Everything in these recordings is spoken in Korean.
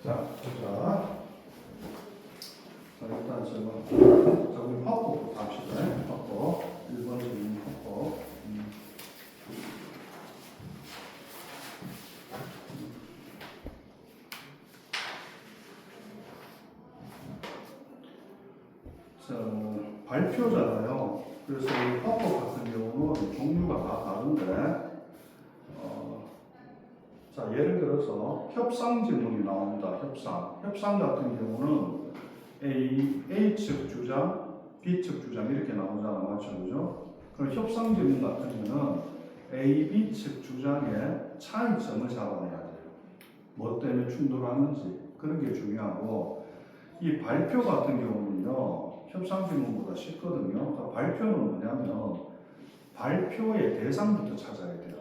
자, 보자. 자, 일단 자, 우리 화법부터 합시다. 화법. 1번 질문 화법. 자, 발표잖아요. 그래서 이 화법 같은 경우는 종류가 다 다른데, 자, 예를 들어서 협상 질문이 나옵니다. 협상 같은 경우는 A측 주장, B측 주장 이렇게 나오잖아. 맞죠? 그죠? 그럼 협상 질문 같은 경우는 A, B측 주장의 차이점을 잡아내야 돼요. 뭐 때문에 충돌하는지 그런 게 중요하고, 이 발표 같은 경우는요, 협상 질문보다 쉽거든요. 그러니까 발표는 뭐냐면 발표의 대상부터 찾아야 돼요.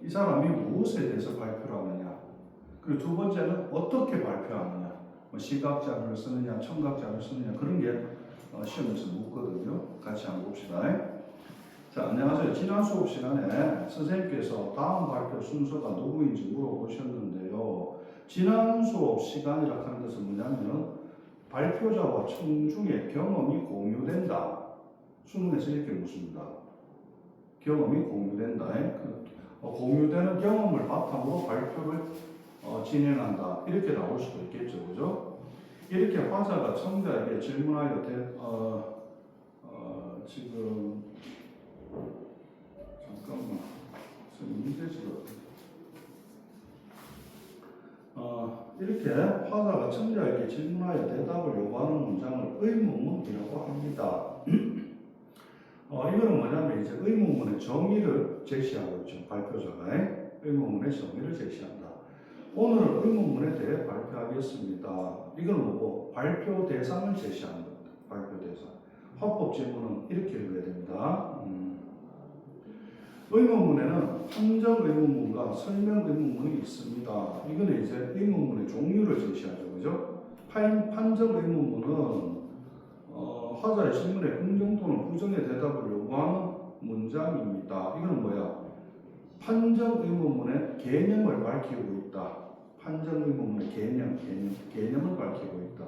이 사람이 무엇에 대해서 발표를 하느냐. 그리고 두 번째는 어떻게 발표하느냐. 뭐 시각자료를 쓰느냐, 청각자료를 쓰느냐, 그런 게 시험에서 묻거든요. 같이 한번 봅시다. 자, 안녕하세요. 지난 수업 시간에 선생님께서 다음 발표 순서가 누구인지 물어보셨는데요. 지난 수업 시간이라 하는 것은 뭐냐면 발표자와 청중의 경험이 공유된다. 수능에서 이렇게 묻습니다. 경험이 공유된다. 공유되는 경험을 바탕으로 발표를 진행한다. 이렇게 나올 수도 있겠죠. 그죠? 이렇게 화자가 청자에게 질문하여 지금 잠깐만 문제지가 이렇게 화자가 청자에게 질문하여 대답을 요구하는 문장을 의문문이라고 합니다. 이거는 뭐냐면 이제 의문문의 정의를 제시하고 있죠. 발표자가 의문문의 정의를 제시한다. 오늘은 의문문에 대해 발표하겠습니다. 이건 뭐고? 발표 대상을 제시하는 겁니다. 발표 대상. 화법 질문은 이렇게 읽어야 됩니다. 의문문에는 판정 의문문과 설명 의문문이 있습니다. 이거는 이제 의문문의 종류를 제시하죠. 그죠? 판정 의문문은 화자의 질문에 긍정 또는 부정의 대답을 요구하는 문장입니다. 이건 뭐야? 판정 의문문의 개념을 밝히고 있다. 판정 의문문의 개념을 밝히고 있다.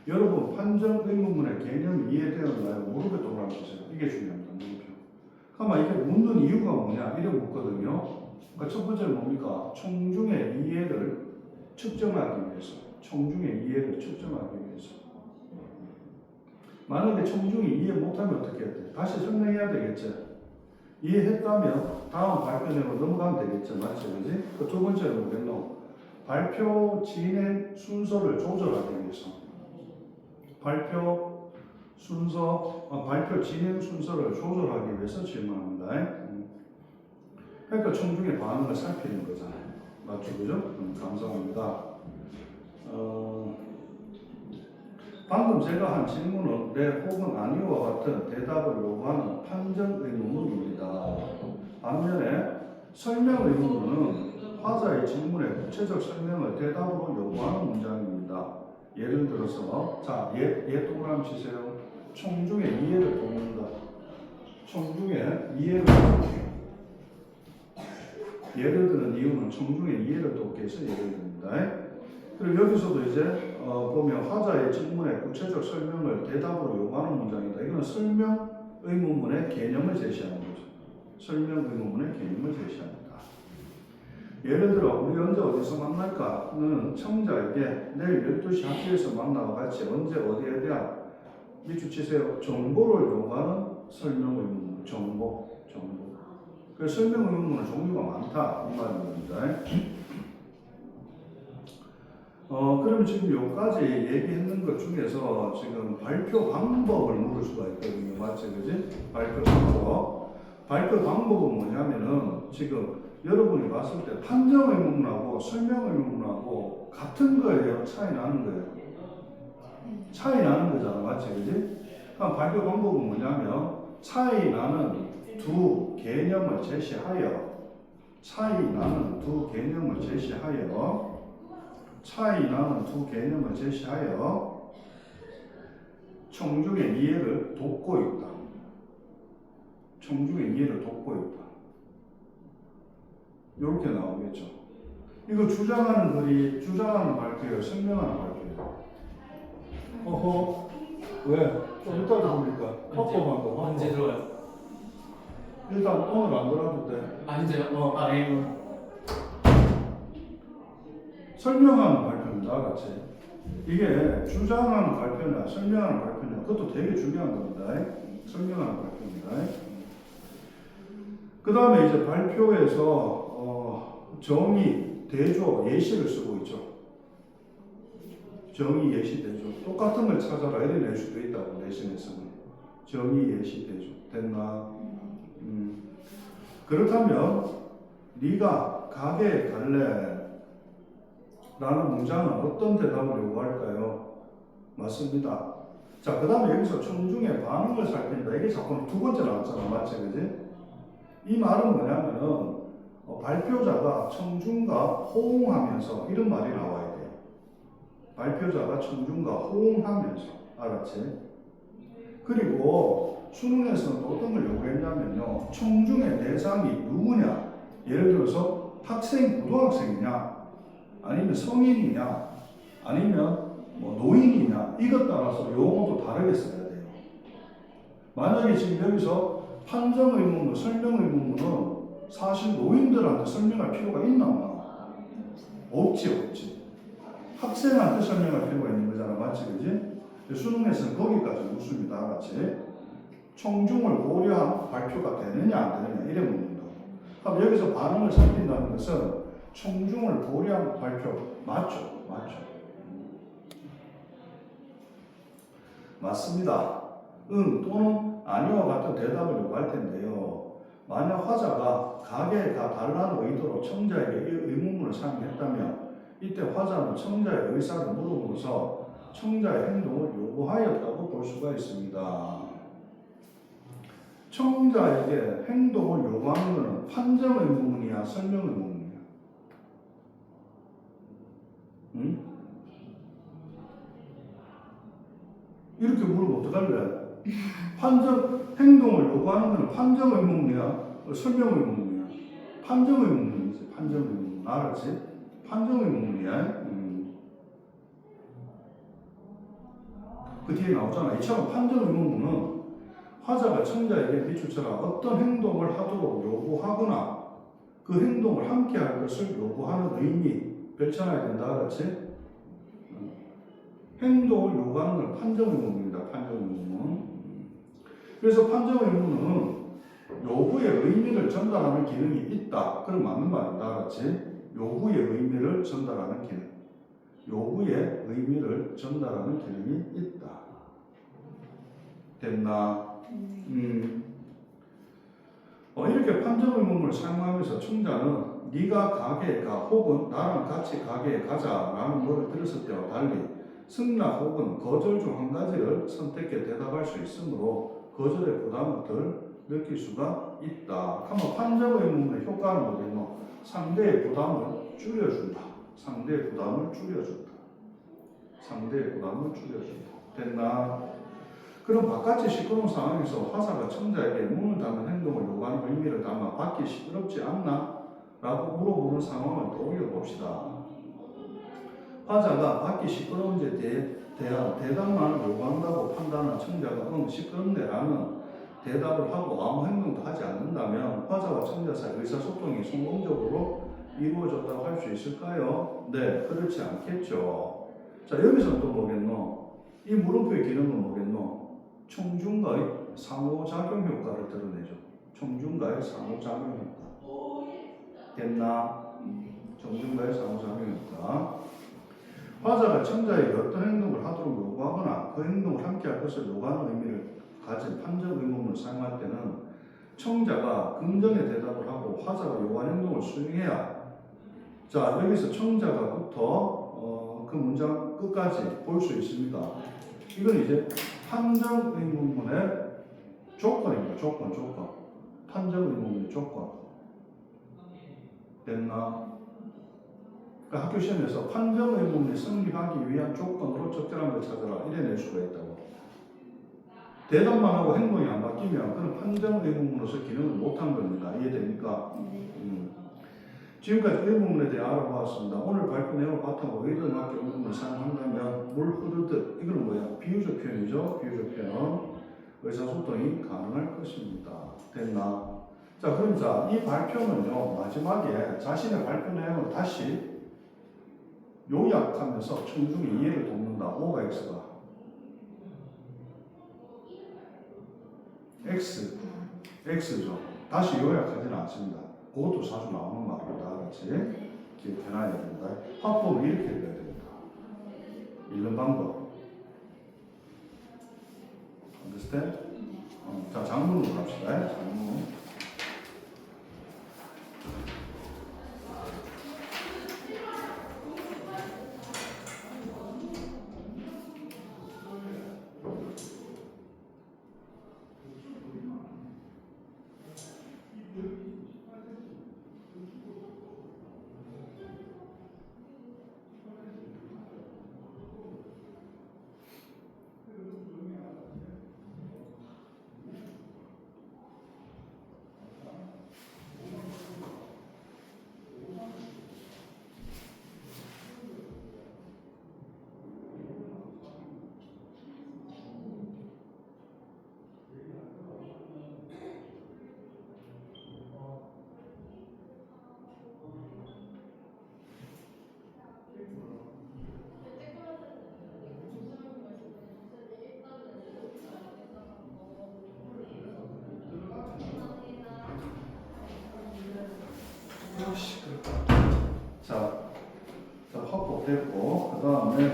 여러분, 판정 의문문의 개념이 이해되었나요? 무릎에 동그라미 치세요. 이게 중요합니다. 무릎표. 그러면 이게 묻는 이유가 뭐냐? 이래 묻거든요. 그러니까 첫 번째는 뭡니까? 청중의 이해를 측정하기 위해서. 청중의 이해를 측정하기 위해서. 만약에 청중이 이해 못하면 어떻게 해야 돼? 다시 설명해야 되겠죠. 이해했다면 다음 발표 내용으로 넘어가면 되겠죠. 맞죠? 그지? 그 두 번째는 뭐겠노? 발표 진행 순서를 조절하기 위해서. 발표 진행 순서를 조절하기 위해서 질문합니다. 그러니까 청중의 반응을 살피는 거잖아요. 맞죠? 그죠? 감사합니다. 방금 제가 한 질문은 네 혹은 아니와 같은 대답을 요구하는 판정 의문문입니다. 반면에 설명 의문문은 화자의 질문에 구체적 설명을 대답으로 요구하는 문장입니다. 예를 들어서 예 동그라미 치세요. 청중의 이해를 돕는다. 청중의 이해를 예를 드는 이유는 청중의 이해를 돕기 위해서 예를 듭니다. 그리고 여기서도 이제 보면 화자의 질문에 구체적 설명을 대답으로 요구하는 문장이다. 이건 설명 의문문의 개념을 제시하는 거죠. 설명 의문문의 개념을 제시합니다. 예를 들어 우리 언제 어디서 만날까는 청자에게 내일 12시 학교에서 만나고 같이 언제 어디에 대한 밑줄 치세요. 정보를 요구하는 설명 의문문. 정보. 그래서 설명 의문문은 종류가 많다 이 말입니다. 그럼 지금 여기까지 얘기했는 것 중에서 지금 발표 방법을 물을 수가 있거든요. 맞지? 그지? 발표 방법. 발표 방법은 뭐냐면은 지금 여러분이 봤을 때 판정 의문문하고 설명 의문문하고 같은 거예요? 차이 나는 거예요? 차이 나는 거잖아. 맞지? 그지? 그럼 발표 방법은 뭐냐면 차이 나는 두 개념을 제시하여 청중의 이해를 돕고 있다. 이렇게 나오겠죠. 이거 주장하는 글이 주장하는 발표예요, 설명하는 발표예요. 어허, 왜? 좀 이따 들어보니까 확보만 더 언제 확보. 들어요? 일단 오늘 안 들어도 돼. 이제요? 네. 설명하는 발표입니다, 알았지? 이게 주장하는 발표냐, 설명하는 발표냐, 그것도 되게 중요한 겁니다. 설명하는 발표입니다. 그 다음에 이제 발표에서 정의, 대조, 예시를 쓰고 있죠. 정의, 예시, 대조. 똑같은 걸 찾아라 이래 낼 수도 있다고, 내신에서는. 정의, 예시, 대조. 됐나? 그렇다면 네가 가게에 갈래? 라는 문장은 어떤 대답을 요구할까요? 맞습니다. 자, 그 다음에 여기서 청중의 반응을 살핀다. 이게 자꾸 두 번째 나왔잖아. 맞지? 그지? 이 말은 뭐냐면은 발표자가 청중과 호응하면서 이런 말이 나와야 돼요. 발표자가 청중과 호응하면서. 알았지? 그리고 수능에서는 어떤 걸 요구했냐면요. 청중의 대상이 누구냐? 예를 들어서 학생, 고등학생이냐? 아니면 성인이냐, 아니면 뭐 노인이냐, 이것 따라서 용어도 다르게 써야 돼요. 만약에 지금 여기서 판정 의문문, 설명 의문문은 사실 노인들한테 설명할 필요가 있나 없나? 없지. 학생한테 설명할 필요가 있는 거잖아, 맞지, 그지? 수능에서는 거기까지 묻습니다, 알았지? 청중을 고려한 발표가 되느냐, 안 되느냐, 이래 묻는다. 그럼 여기서 반응을 살핀다는 것은 청중을 고려한 발표 맞죠? 맞습니다. 응 또는 아니와 같은 대답을 요구할 텐데요. 만약 화자가 가게에 가달라는 의도로 청자에게 이 의문문을 사용했다면 이때 화자는 청자의 의사를 물어보면서 청자의 행동을 요구하였다고 볼 수가 있습니다. 청자에게 행동을 요구하는 것은 판정 의문문이야, 설명 의문문이야? 응? 이렇게 물으면 어떡할래? 행동을 요구하는 것은 판정 의문문이야? 설명 의문문이야? 판정 의문문이지, 판정 의문문. 알았지? 판정 의문문이야. 그 뒤에 나오잖아. 이처럼 판정 의문문은 화자가 청자에게 비추처럼 어떤 행동을 하도록 요구하거나 그 행동을 함께 할 것을 요구하는 의미 별천해야 된다. 알았지? 행동을 요구하는 건 판정 의문입니다. 판정 의문. 그래서 판정 의문은 요구의 의미를 전달하는 기능이 있다. 그럼 맞는 말이다. 알았지? 요구의 의미를 전달하는 기능. 요구의 의미를 전달하는 기능이 있다. 됐나? 이렇게 판정 의문문을 사용하면서 청자는 네가 가게에 가 혹은 나랑 같이 가게에 가자라는 말을 들었을 때와 달리 승낙 혹은 거절 중 한 가지를 선택해 대답할 수 있으므로 거절의 부담을 덜 느낄 수가 있다. 그러면 판정 의문문의 효과는 뭐겠노? 상대의 부담을 줄여준다. 상대의 부담을 줄여준다. 됐나? 그럼 바깥이 시끄러운 상황에서 화사가 청자에게 문을 닫는 행동을 요구하는 의미를 담아 밖이 시끄럽지 않나? 라고 물어보는 상황을 떠올려 봅시다. 화자가 밖이 시끄러운지에 대한 대답만을 요구한다고 판단한 청자가 시끄럽네 라는 대답을 하고 아무 행동도 하지 않는다면 화자와 청자 사이 의사소통이 성공적으로 이루어졌다고 할 수 있을까요? 네, 그렇지 않겠죠. 자, 여기서 또 뭐겠노? 이 물음표의 기능은 뭐겠노? 청중과의 상호작용 효과를 드러내죠. 청중과의 상호작용 효과. 됐나? 청중과의 상호작용 효과. 화자가 청자에게 어떤 행동을 하도록 요구하거나 그 행동을 함께 할 것을 요구하는 의미를 가진 판정 의문문을 사용할 때는 청자가 긍정의 대답을 하고 화자가 요구한 행동을 수행해야 자 여기서 청자가부터 그 문장 끝까지 볼 수 있습니다. 이건 이제 판정 의문문의 조건입니다. 조건. 판정 의문문의 조건. 됐나? 그러니까 학교 시험에서 판정 의문문이 성립하기 위한 조건으로 적절한 걸 찾아라 이래 낼 수가 있다고. 대답만 하고 행동이 안 바뀌면 그건 판정 의문문으로서 기능을 못한 겁니다. 이해됩니까? 지금까지 이 부분에 대해 알아보았습니다. 오늘 발표 내용을 바탕으로 의도맞게 부분을 사용한다면 물 흐르듯 이거는 뭐야? 비유적 표현이죠. 비유적 표현. 의사소통이 가능할 것입니다. 됐나? 자, 그럼 자, 이 발표는요, 마지막에 자신의 발표 내용을 다시 요약하면서 청중의 이해를 돕는다. O가 X가. X죠. 다시 요약하지는 않습니다. 그것도 자주 나오는 말입니다. 같이 기억해놔야 됩니다. 화법을 이렇게 읽어야 됩니다. 읽는 방법. understand? 자, 장문으로 갑시다. 장문. 자, 화법 됐고, 그 다음에,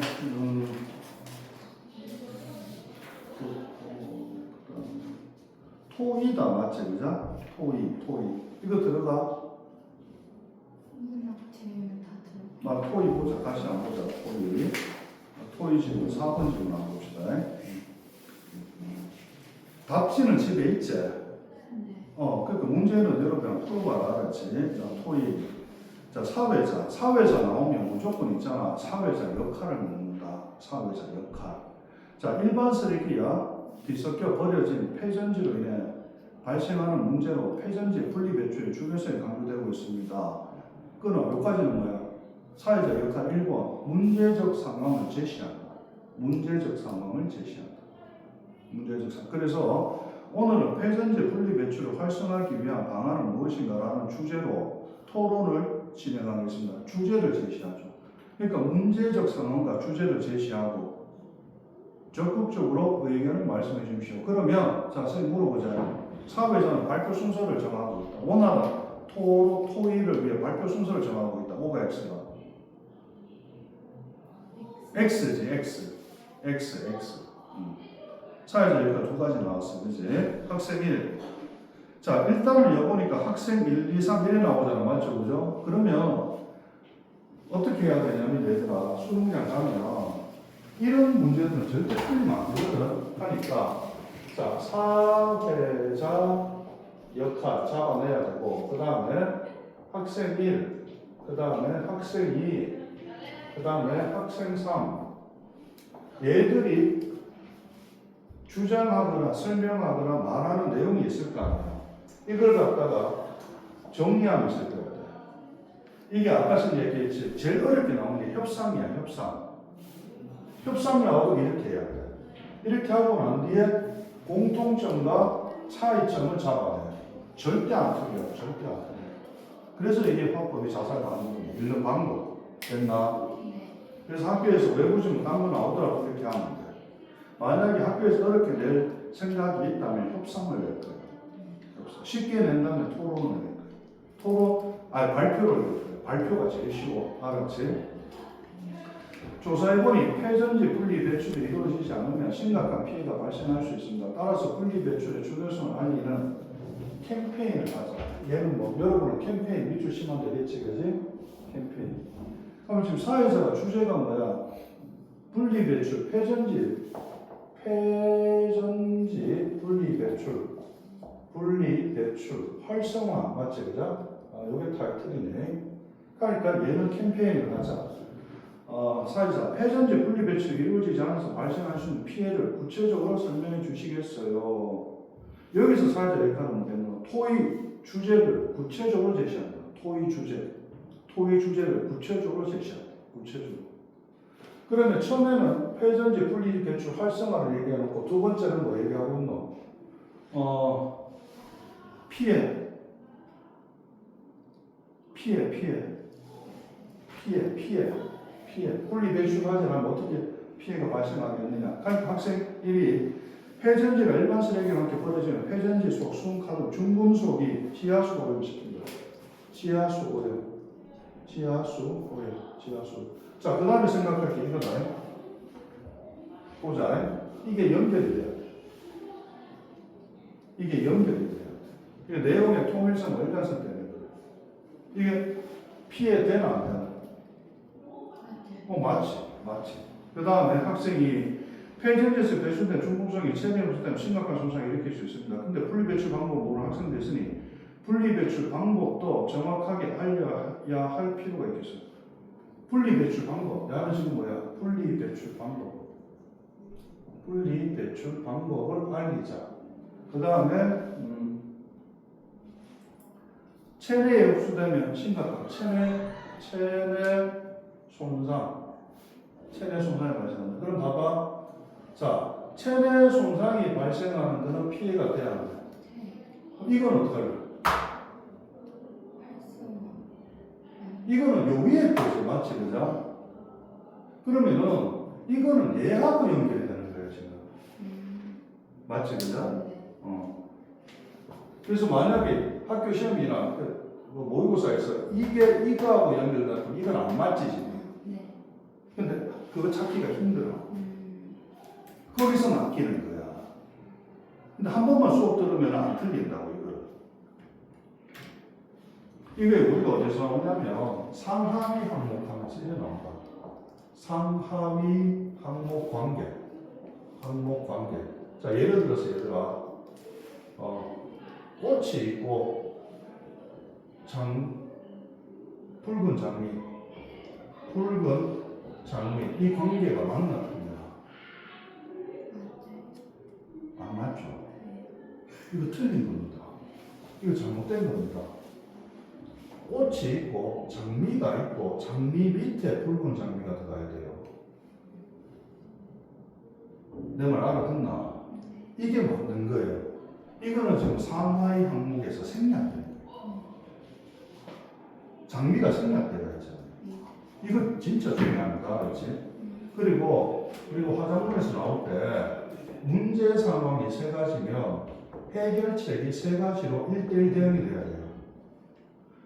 토이다, 맞지? 그죠? 토이. 이거 들어가? 토이 보자. 다시 한번 보자. 토이 지금 4번 지금 한번 봅시다. 답지는 집에 있지? 그러니까 문제는 여러분 풀고 알았지? 자, 토이. 자, 사회자 나오면 무조건 있잖아. 사회자 역할을 묻는다. 사회자 역할. 자, 일반 쓰레기야 뒤섞여 버려진 폐전지로 인해 발생하는 문제로 폐전지 분리배출의 중요성이 강조되고 있습니다. 끊어. 여기까지는 뭐야? 사회자 역할 1번. 문제적 상황을 제시한다. 문제적 상황을 제시한다. 문제적 상황. 그래서 오늘은 폐전지 분리배출을 활성화하기 위한 방안은 무엇인가라는 주제로 토론을 진행하겠습니다. 주제를 제시하죠. 그러니까 문제적 상황과 주제를 제시하고 적극적으로 의견을 말씀해 주십시오. 그러면 자, 선생님 물어보자요. 사회자는 발표 순서를 정하고 있다. 원하는 토의를 위해 발표 순서를 정하고 있다. O가 X가. X지, X. 사회자 여기가 두 가지 나왔어. 그지? 학생 1. 자, 일단은 여보니까 학생 1, 2, 3, 1에 나오잖아. 맞죠? 그죠? 그러면 어떻게 해야 되냐면 얘들아, 수능장 가면 이런 문제들은 절대 틀리면 안 되거든. 하니까 자, 사회자 역할 잡아내야 되고, 그 다음에 학생 1, 그 다음에 학생 2, 그 다음에 학생 3. 얘들이 주장하거나 설명하거나 말하는 내용이 있을 거 아니야. 이걸 갖다가 정리하면 있을 거야. 이게 아까 전 얘기했지. 제일 어렵게 나오는 게 협상이야, 협상. 협상 나오고 이렇게 해야 돼. 이렇게 하고 난 뒤에 공통점과 차이점을 잡아야 돼. 절대 안 틀려, 절대 안 틀려. 그래서 이게 화법이 자살 방법이야. 읽는 방법. 됐나? 그래서 학교에서 외부지문 딴거 나오더라도 이렇게 하면 돼. 만약에 학교에서 어렵게 낼 생각이 있다면 협상을 낼 거예요. 쉽게 낸다면 토론을 낼 거예요. 발표를 낼 거예요. 발표가 제일 쉬워. 알았지? 조사해보니 폐전지 분리 배출이 이루어지지 않으면 심각한 피해가 발생할 수 있습니다. 따라서 분리 배출의 중요성을 알리는 캠페인을 하자. 얘는 뭐 여러분은 캠페인 밑줄 치면 되겠지, 그지? 캠페인. 그럼 지금 사회자가 주제가 뭐야? 분리 배출, 폐전지 분리 배출 활성화 맞지, 그죠? 요게 타이틀이네. 그러니까 얘는 캠페인을 하자. 사회자, 폐전지 분리 배출이 이루어지지 않아서 발생할 수 있는 피해를 구체적으로 설명해 주시겠어요? 여기서 사회자 역할은 뭐냐면 토의 주제를 구체적으로 제시한다. 토의 주제. 토의 주제를 구체적으로 제시한다. 구체적으로. 그러면 처음에는 회전지 분리 배출 활성화를 얘기해놓고 두 번째는 뭐 얘기하고 있노? 피해. 분리 배출하지 않으면 어떻게 피해가 발생하겠느냐? 학생 1이 회전지가 일반 쓰레기와 함께 버려지면 회전지 속 순카드 중금속이 지하수 오염시킨다. 지하수 오염. 자, 그 다음에 생각할 게 이거다. 보자. 이게 연결이 돼요. 이게 내용의 통일성, 일관성 때문에 그래요. 이게 피해되나 안 되나? 맞지. 그 다음에 학생이 폐전지에서 배출된 중금속이 체내에 때문에 심각한 손상을 일으킬 수 있습니다. 근데 분리배출 방법을 모르는 학생도 있으니 분리배출 방법도 정확하게 알려야 할 필요가 있겠어요. 분리배출 방법. 야는 지금 뭐야? 분리배출 방법을 알리자. 그 다음에 체내에 흡수되면 심각한 체내 손상이 발생한다. 그럼 봐봐. 자, 체내 손상이 발생하는 것은 피해가 돼야 한다. 이건 어떻게 할래? 이거는 요 위에 거지, 맞지, 그죠? 그러면은 이거는 얘하고 연결이 되는 거예요, 지금. 맞지, 그죠? 그래서 만약에 학교 시험이나 모의고사에서 이거하고 연결되면 이건 안 맞지, 지금. 근데 그거 찾기가 힘들어. 거기서 낚이는 거야. 근데 한 번만 수업 들으면 안 틀린다고, 이게 우리가 어디서 나오냐면 상하위 항목 하면 찔려 나온다. 상하위 항목 관계. 자, 예를 들어서 얘들아, 꽃이 있고 붉은 장미 이 관계가 맞나 틀리나? 안 맞죠? 이거 틀린 겁니다. 이거 잘못된 겁니다. 꽃이 있고 장미가 있고 장미 밑에 붉은 장미가 들어가야 돼요. 내 말 알아듣나? 이게 맞는 거예요. 이거는 지금 상하이 항목에서 생략된 거예요. 장미가 생략되어 있잖아요. 이거 진짜 중요합니다. 그렇지? 그리고 화작문에서 나올 때 문제 상황이 세 가지면 해결책이 세 가지로 1대1 대응이 돼야 돼요.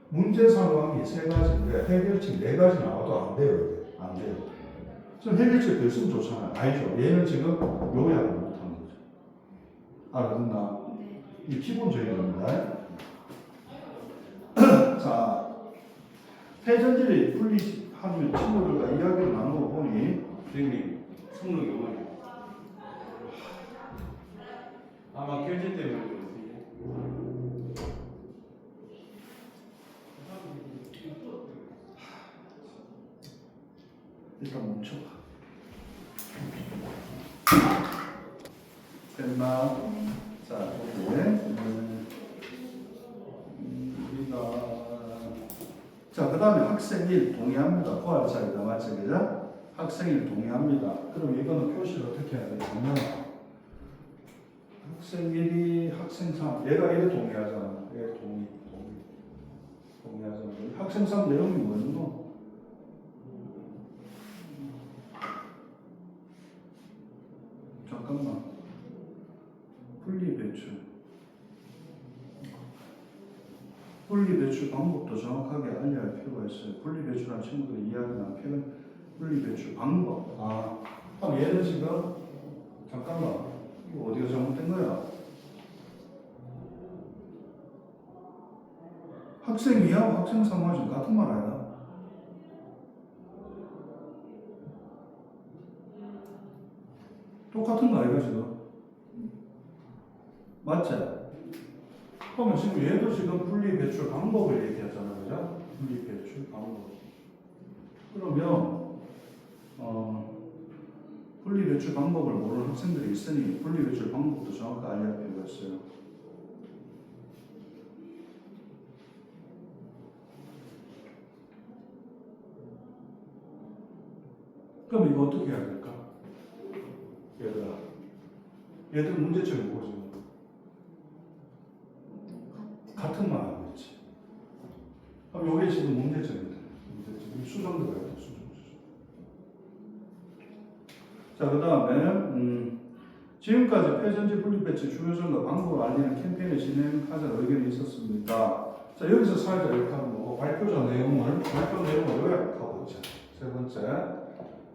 문제 상황이 세 가지인데 해결책 네 가지 나와도 안 돼요. 안 돼요. 지금 해결책 더 있으면 좋잖아요. 아니죠. 얘는 지금 요약을 못한 거죠. 알아듣나? 이 기본적인 겁니다. 자, 회전지를 분리하는 친구들과 이야기를 나누어 보니 선생님, 성능이 어머니. 아마 결제 때문에 그렇습니다. 일단 멈춰봐. 됐나? 자, 자, 그 다음에 학생 1 동의합니다. 포괄 차이다. 맞지? 그죠? 학생 1 동의합니다. 그럼 이거는 표시를 어떻게 해야 되냐면 학생 1이 학생 3 얘가 1에 동의하잖아. 얘 동의하잖아. 학생 3 내용이 뭐였노? 잠깐만. 분리배출 방법도 정확하게 알려야 할 필요가 있어요. 분리배출한 친구들이 이야기나 표현 분리배출 방법. 그럼 얘는 지금 잠깐만 이거 어디가 잘못된 거야? 학생 2하고 학생 3하고 지금 같은 말 아니야? 똑같은 거 아이가 지금? 맞지? 그러면 지금 얘도 지금 분리배출 방법을 얘기하잖아, 그죠? 분리배출 방법. 그러면 분리배출 방법을 모르는 학생들이 있으니 분리배출 방법도 정확하게 알려야 할 필요가 있어요. 그럼 이거 어떻게 해야 될까? 얘들 문제점이 뭐지? 같은 말 하고 있지. 그럼 이게 지금 문제점이다. 문제점. 수정 들어가야 돼. 수정. 자, 그 다음에 지금까지 폐전지 분리 배치 중요성과 방법을 알리는 캠페인을 진행하자는 의견이 있었습니다. 자, 여기서 사회자 역할은 뭐고 발표 내용을 요약하고 있죠. 세 번째,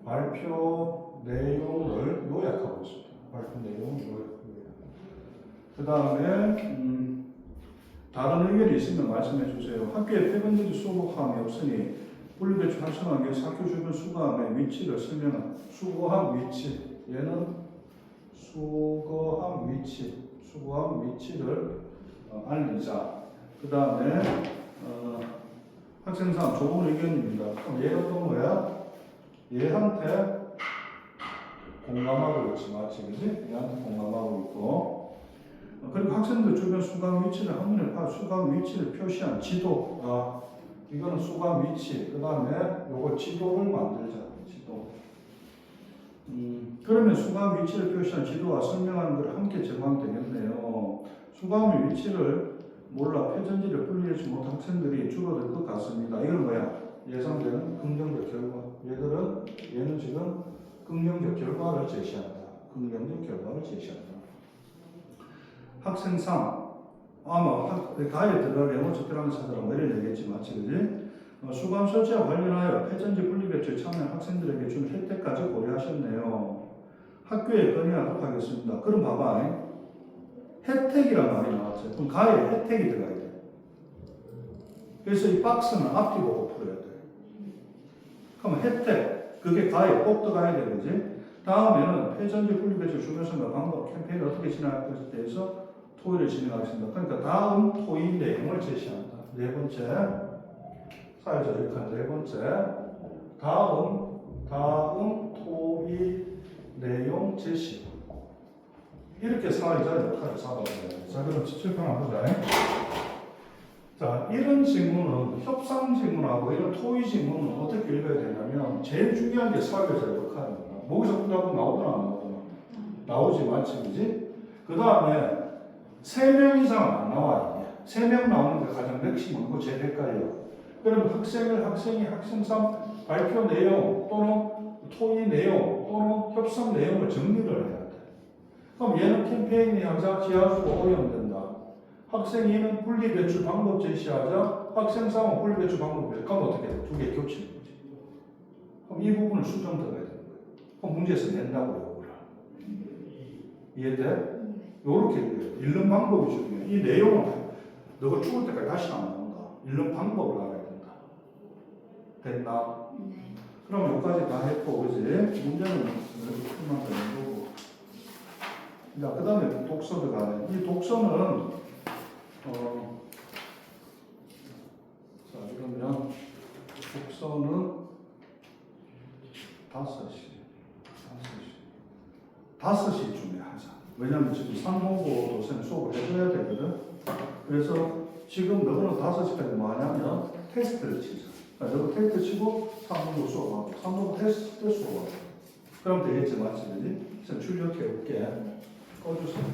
발표 내용을 요약하고 있습니다. 발표 내용을 요약하고. 그 다음에 다른 의견이 있으면 말씀해 주세요. 학교에 폐건물이 수거함이 없으니 분리배출 활성화하기 위해서 학교 주변 수거함의 위치를 설명한 수거함 위치. 얘는 수거함 위치를 알리자. 그 다음에 학생상 좋은 의견입니다. 그럼 얘가 또 뭐야? 얘한테 공감하고 있지, 맞지, 그지? 얘한테 공감하고 있고. 그리고 학생들 주변 수강 위치를 한눈에 봐 수강 위치를 표시한 지도. 이거는 수강 위치. 그 다음에 요거 지도를 만들자. 지도. 그러면 수강 위치를 표시한 지도와 설명하는 걸 함께 제공되겠네요. 수강의 위치를 몰라 폐전지를 분리하지 못한 학생들이 줄어들 것 같습니다. 이건 뭐야? 예상되는 긍정적 결과. 얘는 지금 긍정적 결과를 제시한다. 학생상 아마 가에 들어갈 영어 적절한 사람은 이런 얘기했지, 맞지, 그지? 수강 설치와 관련하여 폐전지 분리배출에 참여한 학생들에게 준 혜택까지 고려하셨네요. 학교에 건의하도록 하겠습니다. 그럼 봐봐, 혜택이란 말이 나왔어요. 그럼 가에 혜택이 들어가야 돼. 그래서 이 박스는 앞뒤 보고 풀어야 돼. 그럼 혜택, 그게 가에 꼭 들어가야 돼, 그지? 다음에는 폐전지 분리배출 중요성과 방법 캠페인을 어떻게 진행할 것에 대해서 토의를 진행하겠습니다. 그러니까 다음 토의 내용을 제시한다. 네 번째, 사회자 역할 네 번째, 다음 토의 내용 제시. 이렇게 사회자 역할을 잡아야 돼요. 자, 그럼 칠판 한번 보자. 자, 이런 질문은 협상 질문하고 이런 토의 질문은 어떻게 읽어야 되냐면 제일 중요한 게 사회자 역할입니다. 목에서 풀다고 나오거나 안 나오거나 나오지, 맞지, 그지? 그 다음에 3명 이상은 안 나와. 3명 나오는 게 가장 맥시멈, 그거 제일 헷갈려. 그러면 학생이 학생상 발표 내용 또는 토의 내용 또는 협상 내용을 정리를 해야 돼. 그럼 얘는 캠페인이 항상 지하수가 오염된다. 학생이는 분리배출 방법 제시하자. 학생상은 분리배출 방법 제시. 그럼 어떻게 돼? 두 개 겹치는 거지. 그럼 이 부분을 수정 들어가야 되는 거예요. 그럼 문제에서 낸다고요. 이해돼? 요렇게 읽는 방법이 중요해. 이 내용은 너가 죽을 때까지 다시 안 나온다. 읽는 방법을 알아야 된다. 됐나? 네. 그럼 여기까지 다 했고, 그지? 문제는 조금만 더 해보고. 자, 그 다음에 독서 들어가네. 이 독서는, 자, 그러면 독서는 5시쯤에 하자. 왜냐면 지금 상공고 도생 수업을 해줘야 되거든. 그래서 지금 너는 5시까지 뭐 하냐면 테스트를 치자. 그러니까 너도 테스트 치고 상공고 수업하고 상공고 테스트 수업하고. 그럼 되겠지, 맞지? 그지? 그래서 출력해 볼게. 꺼주세요.